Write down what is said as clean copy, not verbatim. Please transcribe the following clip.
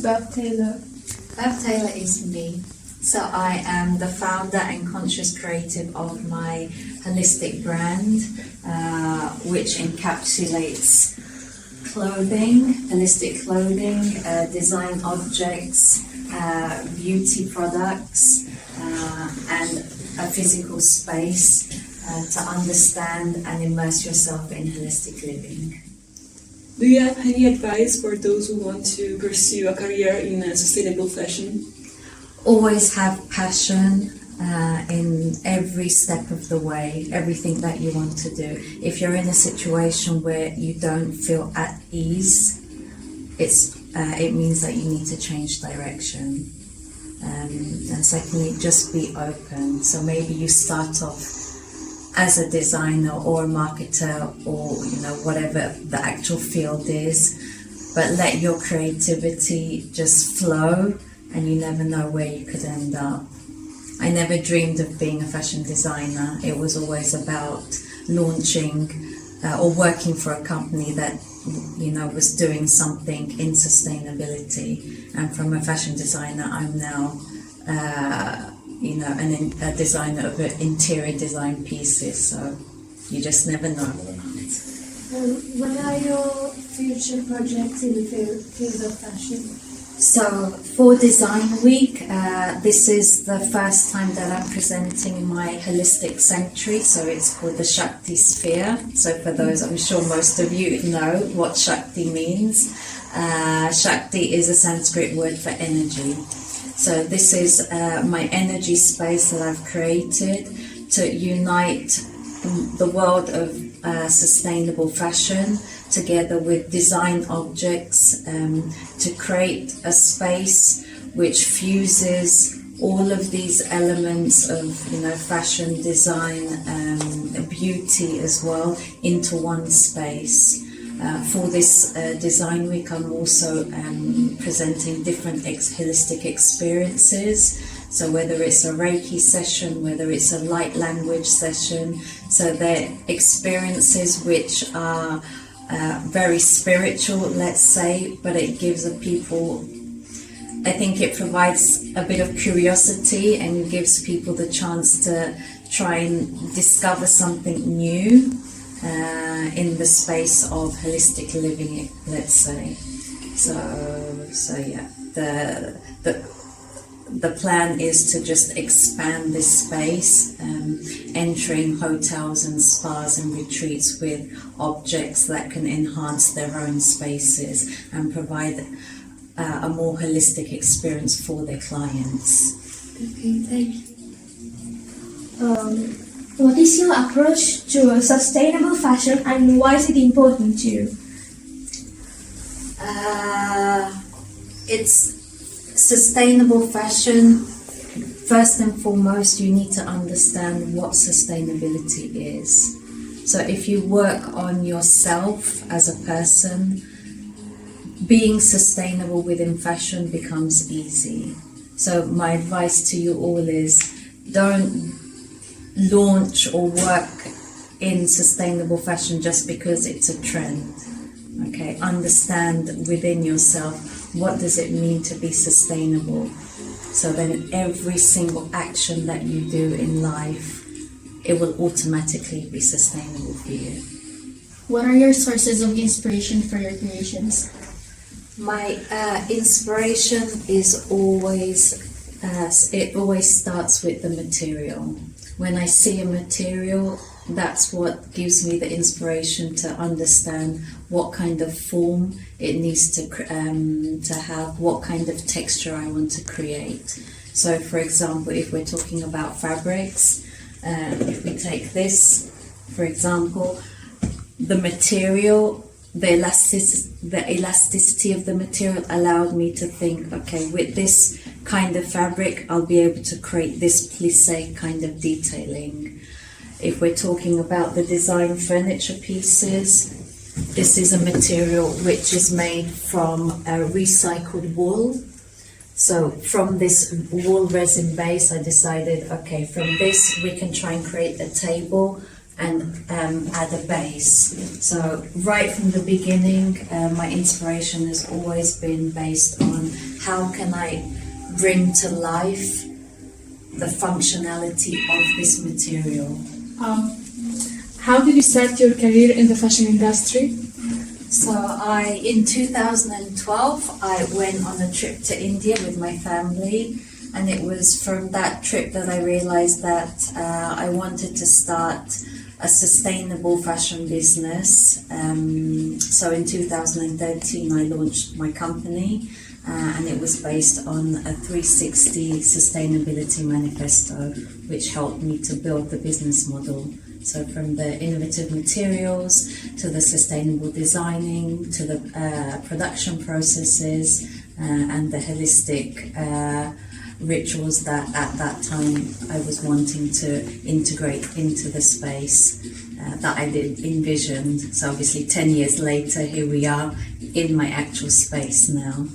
Bav Tailor? Bav Tailor is me. So I am the founder and conscious creative of my holistic brand, which encapsulates clothing, holistic clothing, design objects, beauty products, and a physical space to understand and immerse yourself in holistic living. Do you have any advice for those who want to pursue a career in sustainable fashion? Always have passion in every step of the way, everything that you want to do. If you're in a situation where you don't feel at ease, it means that you need to change direction. And secondly, just be open. So maybe you start off as a designer or a marketer or whatever the actual field is, but let your creativity just flow, and you never know where you could end up. I never dreamed of being a fashion designer. It was always about launching or working for a company that was doing something in sustainability. And from a fashion designer, I'm now a designer of interior design pieces. So you just never know. What are your future projects in the field of fashion? So for Design Week, this is the first time that I'm presenting my holistic sanctuary. So it's called the Shakti Sphere. So for those, I'm sure most of you know what Shakti means. Shakti is a Sanskrit word for energy. So this is my energy space that I've created to unite the world of sustainable fashion together with design objects to create a space which fuses all of these elements of fashion, design, beauty as well into one space. For this Design Week, I'm also presenting different holistic experiences. So whether it's a Reiki session, whether it's a light language session, so they're experiences which are very spiritual, let's say, but it gives people, I think it provides a bit of curiosity and gives people the chance to try and discover something new in the space of holistic living, let's say. So yeah, the plan is to just expand this space, entering hotels and spas and retreats with objects that can enhance their own spaces and provide a more holistic experience for their clients. Okay, thank you. What is your approach to sustainable fashion and why is it important to you? It's sustainable fashion. First and foremost, you need to understand what sustainability is. So if you work on yourself as a person, being sustainable within fashion becomes easy. So my advice to you all is don't launch or work in sustainable fashion just because it's a trend. Okay, understand within yourself, what does it mean to be sustainable? So then every single action that you do in life, it will automatically be sustainable for you. What are your sources of inspiration for your creations? My inspiration is always, it always starts with the material. When I see a material, that's what gives me the inspiration to understand what kind of form it needs to have, what kind of texture I want to create. So for example, if we're talking about fabrics, if we take this, for example, the material, the elasticity of the material allowed me to think, okay, with this kind of fabric, I'll be able to create this plissé kind of detailing. If we're talking about the design furniture pieces, this is a material which is made from recycled wool. So from this wool resin base, I decided, okay, from this we can try and create a table and at the base. So right from the beginning, my inspiration has always been based on how can I bring to life the functionality of this material. How did you start your career in the fashion industry? So in 2012, I went on a trip to India with my family, and it was from that trip that I realized that I wanted to start a sustainable fashion business. So in 2013, I launched my company, and it was based on a 360 sustainability manifesto, which helped me to build the business model. So from the innovative materials to the sustainable designing to the production processes and the holistic rituals that at that time I was wanting to integrate into the space that I did envisioned. So obviously 10 years later, here we are in my actual space now.